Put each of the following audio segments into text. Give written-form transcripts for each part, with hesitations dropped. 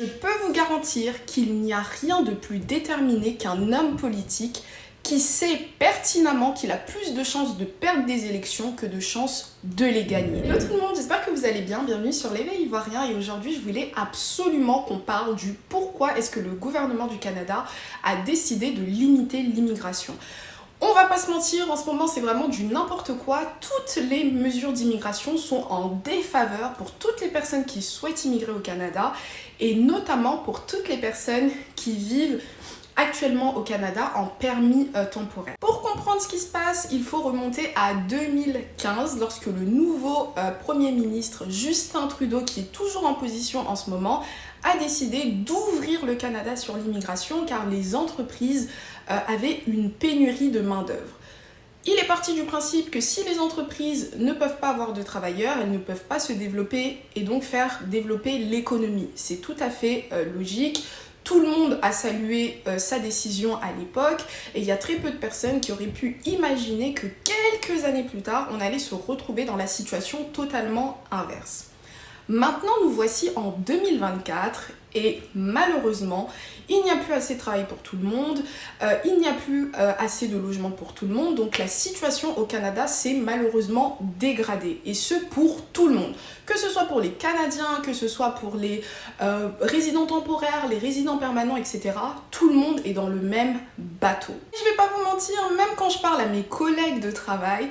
Je peux vous garantir qu'il n'y a rien de plus déterminé qu'un homme politique qui sait pertinemment qu'il a plus de chances de perdre des élections que de chances de les gagner. Hello tout le monde, j'espère que vous allez bien, bienvenue sur l'Éveil Ivoirien et aujourd'hui je voulais absolument qu'on parle du pourquoi est-ce que le gouvernement du Canada a décidé de limiter l'immigration. On va pas se mentir, en ce moment c'est vraiment du n'importe quoi. Toutes les mesures d'immigration sont en défaveur pour toutes les personnes qui souhaitent immigrer au Canada et notamment pour toutes les personnes qui vivent actuellement au Canada en permis temporaire. Pour comprendre ce qui se passe, il faut remonter à 2015 lorsque le nouveau Premier ministre Justin Trudeau, qui est toujours en position en ce moment, a décidé d'ouvrir le Canada sur l'immigration car les entreprises avaient une pénurie de main-d'œuvre. Il est parti du principe que si les entreprises ne peuvent pas avoir de travailleurs, elles ne peuvent pas se développer et donc faire développer l'économie. C'est tout à fait logique. Tout le monde a salué sa décision à l'époque et il y a très peu de personnes qui auraient pu imaginer que quelques années plus tard, on allait se retrouver dans la situation totalement inverse. Maintenant, nous voici en 2024 et malheureusement, il n'y a plus assez de travail pour tout le monde, il n'y a plus assez de logements pour tout le monde, donc la situation au Canada s'est malheureusement dégradée et ce pour tout le monde. Que ce soit pour les Canadiens, que ce soit pour les résidents temporaires, les résidents permanents, etc. Tout le monde est dans le même bateau. Je vais pas vous mentir, même quand je parle à mes collègues de travail,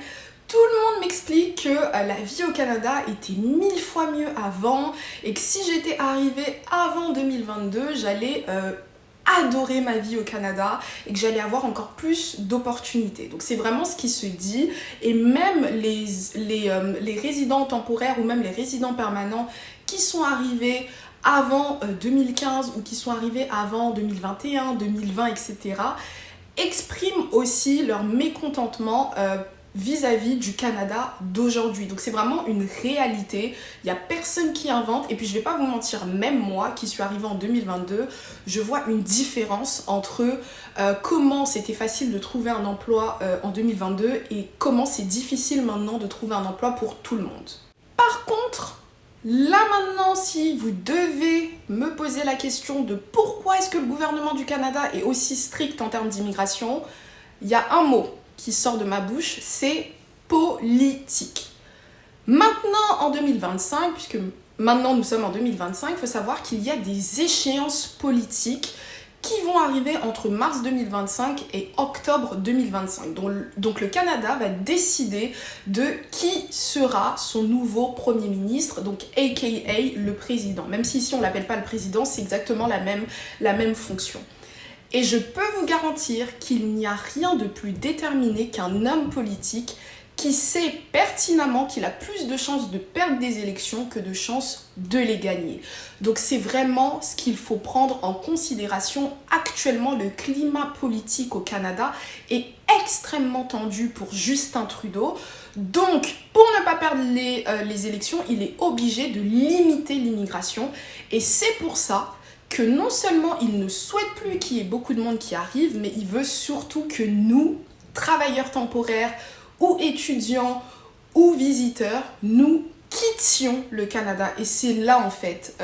tout le monde m'explique que la vie au Canada était 1000 fois mieux avant et que si j'étais arrivée avant 2022, j'allais adorer ma vie au Canada et que j'allais avoir encore plus d'opportunités. Donc c'est vraiment ce qui se dit et même les résidents temporaires ou même les résidents permanents qui sont arrivés avant 2015 ou qui sont arrivés avant 2021, 2020, etc. expriment aussi leur mécontentement vis-à-vis du Canada d'aujourd'hui. Donc c'est vraiment une réalité, il n'y a personne qui invente et puis je vais pas vous mentir, même moi qui suis arrivée en 2022, je vois une différence entre comment c'était facile de trouver un emploi en 2022 et comment c'est difficile maintenant de trouver un emploi pour tout le monde. Par contre, là maintenant, si vous devez me poser la question de pourquoi est-ce que le gouvernement du Canada est aussi strict en termes d'immigration, il y a un mot qui sort de ma bouche, c'est politique. Maintenant, en 2025, puisque maintenant nous sommes en 2025, il faut savoir qu'il y a des échéances politiques qui vont arriver entre mars 2025 et octobre 2025. Donc le Canada va décider de qui sera son nouveau Premier ministre, donc aka le président. Même si ici on ne l'appelle pas le président, c'est exactement la même fonction. Et je peux vous garantir qu'il n'y a rien de plus déterminé qu'un homme politique qui sait pertinemment qu'il a plus de chances de perdre des élections que de chances de les gagner. Donc c'est vraiment ce qu'il faut prendre en considération. Actuellement, le climat politique au Canada est extrêmement tendu pour Justin Trudeau. Donc, pour ne pas perdre les élections, il est obligé de limiter l'immigration. Et c'est pour ça que non seulement il ne souhaite plus qu'il y ait beaucoup de monde qui arrive, mais il veut surtout que nous, travailleurs temporaires ou étudiants ou visiteurs, nous quittions le Canada. Et c'est là en fait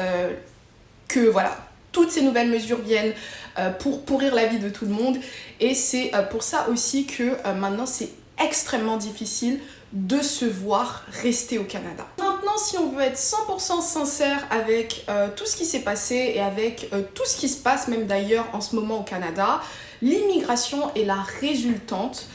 que voilà, toutes ces nouvelles mesures viennent pour pourrir la vie de tout le monde. Et c'est pour ça aussi que maintenant c'est extrêmement difficile de se voir rester au Canada. Maintenant, si on veut être 100% sincère avec tout ce qui s'est passé et avec tout ce qui se passe même d'ailleurs en ce moment au Canada, l'immigration est la résultante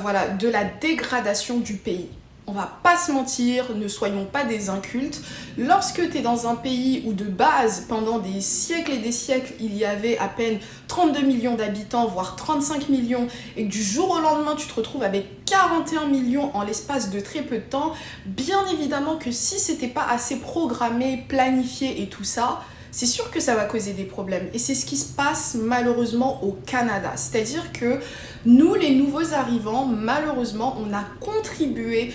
voilà, de la dégradation du pays. On va pas se mentir, ne soyons pas des incultes. Lorsque tu es dans un pays où de base, pendant des siècles et des siècles, il y avait à peine 32 millions d'habitants, voire 35 millions, et que du jour au lendemain, tu te retrouves avec 41 millions en l'espace de très peu de temps, bien évidemment que si c'était pas assez programmé, planifié et tout ça, c'est sûr que ça va causer des problèmes. Et c'est ce qui se passe malheureusement au Canada. C'est-à-dire que nous, les nouveaux arrivants, malheureusement, on a contribué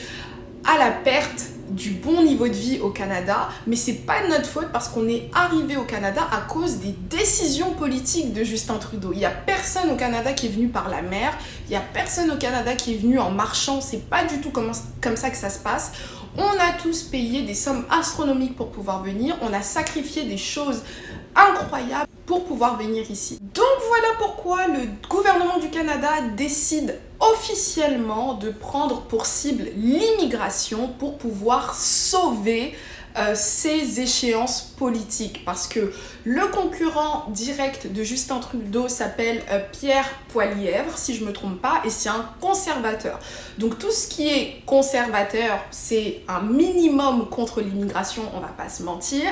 à la perte du bon niveau de vie au Canada, mais c'est pas de notre faute parce qu'on est arrivé au Canada à cause des décisions politiques de Justin Trudeau. Il y a personne au Canada qui est venu par la mer, il y a personne au Canada qui est venu en marchant, c'est pas du tout comme ça que ça se passe. On a tous payé des sommes astronomiques pour pouvoir venir, on a sacrifié des choses incroyable pour pouvoir venir ici. Donc voilà pourquoi le gouvernement du Canada décide officiellement de prendre pour cible l'immigration pour pouvoir sauver ces échéances politiques, parce que le concurrent direct de Justin Trudeau s'appelle Pierre Poilievre, si je me trompe pas, et c'est un conservateur. Donc tout ce qui est conservateur, c'est un minimum contre l'immigration, on va pas se mentir.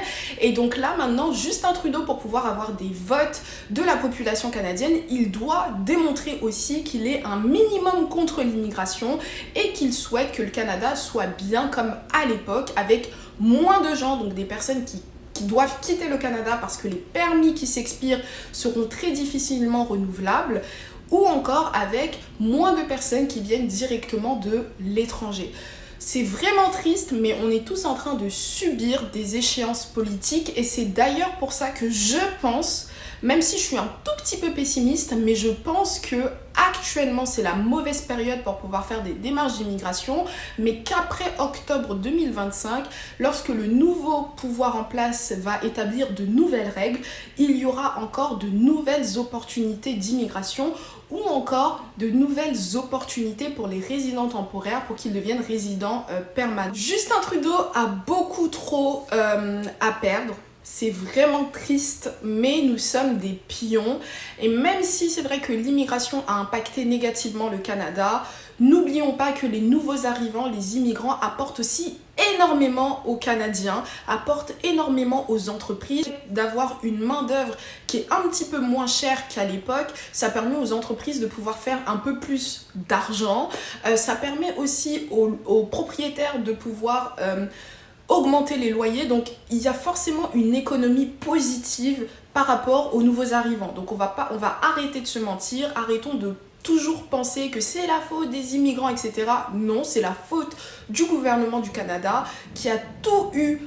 Et donc là maintenant, Justin Trudeau, pour pouvoir avoir des votes de la population canadienne, il doit démontrer aussi qu'il est un minimum contre l'immigration et qu'il souhaite que le Canada soit bien comme à l'époque, avec moins de gens, donc des personnes qui doivent quitter le Canada parce que les permis qui s'expirent seront très difficilement renouvelables, ou encore avec moins de personnes qui viennent directement de l'étranger. C'est vraiment triste, mais on est tous en train de subir des échéances politiques, et c'est d'ailleurs pour ça que je pense, même si je suis un tout petit peu pessimiste, mais je pense que actuellement c'est la mauvaise période pour pouvoir faire des démarches d'immigration, mais qu'après octobre 2025, lorsque le nouveau pouvoir en place va établir de nouvelles règles, il y aura encore de nouvelles opportunités d'immigration, ou encore de nouvelles opportunités pour les résidents temporaires pour qu'ils deviennent résidents permanents. Justin Trudeau a beaucoup trop à perdre. C'est vraiment triste, mais nous sommes des pions. Et même si c'est vrai que l'immigration a impacté négativement le Canada, n'oublions pas que les nouveaux arrivants, les immigrants, apportent aussi énormément aux Canadiens, apportent énormément aux entreprises. D'avoir une main-d'œuvre qui est un petit peu moins chère qu'à l'époque, ça permet aux entreprises de pouvoir faire un peu plus d'argent. Ça permet aussi aux propriétaires de pouvoir augmenter les loyers, donc il y a forcément une économie positive par rapport aux nouveaux arrivants. Donc on va arrêter de se mentir, arrêtons de toujours penser que c'est la faute des immigrants, etc. Non, c'est la faute du gouvernement du Canada qui a tout eu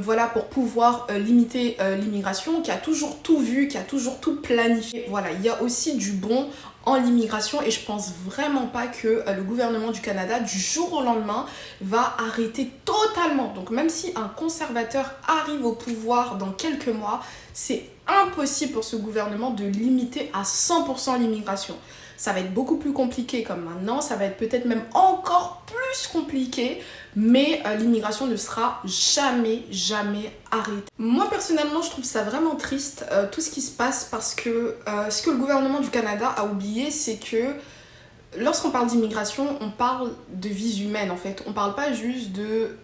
voilà, pour pouvoir limiter l'immigration, qui a toujours tout vu, qui a toujours tout planifié. Voilà, il y a aussi du bon en l'immigration, et je pense vraiment pas que le gouvernement du Canada du jour au lendemain va arrêter totalement. Donc même si un conservateur arrive au pouvoir dans quelques mois, c'est impossible pour ce gouvernement de limiter à 100% l'immigration. Ça va être beaucoup plus compliqué comme maintenant, ça va être peut-être même encore plus compliqué, mais l'immigration ne sera jamais arrêtée. Moi personnellement, je trouve ça vraiment triste tout ce qui se passe, parce que ce que le gouvernement du Canada a oublié, c'est que lorsqu'on parle d'immigration, on parle de vies humaines en fait. On parle pas juste de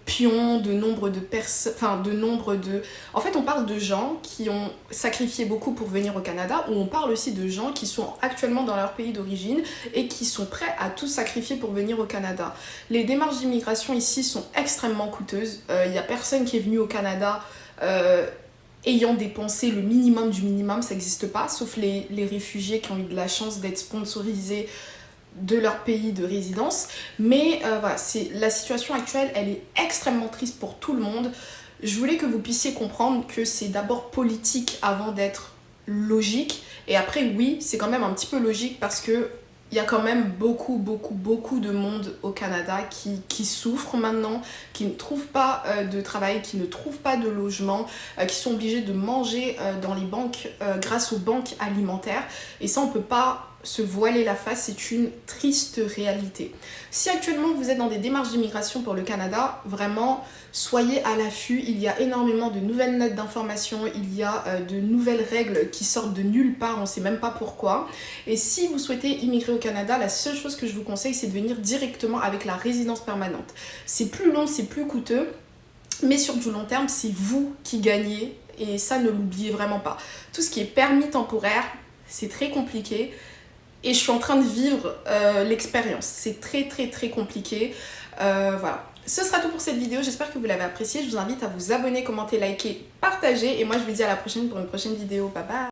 pions, de nombre de personnes, En fait, on parle de gens qui ont sacrifié beaucoup pour venir au Canada, ou on parle aussi de gens qui sont actuellement dans leur pays d'origine et qui sont prêts à tout sacrifier pour venir au Canada. Les démarches d'immigration ici sont extrêmement coûteuses. Il n'y a personne qui est venu au Canada ayant dépensé le minimum du minimum, ça n'existe pas, sauf les réfugiés qui ont eu de la chance d'être sponsorisés de leur pays de résidence. Mais voilà, la situation actuelle, elle est extrêmement triste pour tout le monde. Je voulais que vous puissiez comprendre que c'est d'abord politique avant d'être logique. Et après, oui, c'est quand même un petit peu logique, parce que il y a quand même beaucoup de monde au Canada qui souffre maintenant, qui ne trouve pas de travail, qui ne trouve pas de logement, qui sont obligés de manger dans les banques grâce aux banques alimentaires. Et ça, on peut pas se voiler la face, c'est une triste réalité. Si actuellement vous êtes dans des démarches d'immigration pour le Canada, vraiment soyez à l'affût. Il y a énormément de nouvelles notes d'information, il y a de nouvelles règles qui sortent de nulle part, on ne sait même pas pourquoi. Et si vous souhaitez immigrer au Canada, la seule chose que je vous conseille, c'est de venir directement avec la résidence permanente. C'est plus long, c'est plus coûteux, mais sur du long terme, c'est vous qui gagnez, et ça, ne l'oubliez vraiment pas. Tout ce qui est permis temporaire, c'est très compliqué. Et je suis en train de vivre l'expérience. C'est très compliqué. Voilà. Ce sera tout pour cette vidéo. J'espère que vous l'avez appréciée. Je vous invite à vous abonner, commenter, liker, partager. Et moi, je vous dis à la prochaine pour une prochaine vidéo. Bye bye.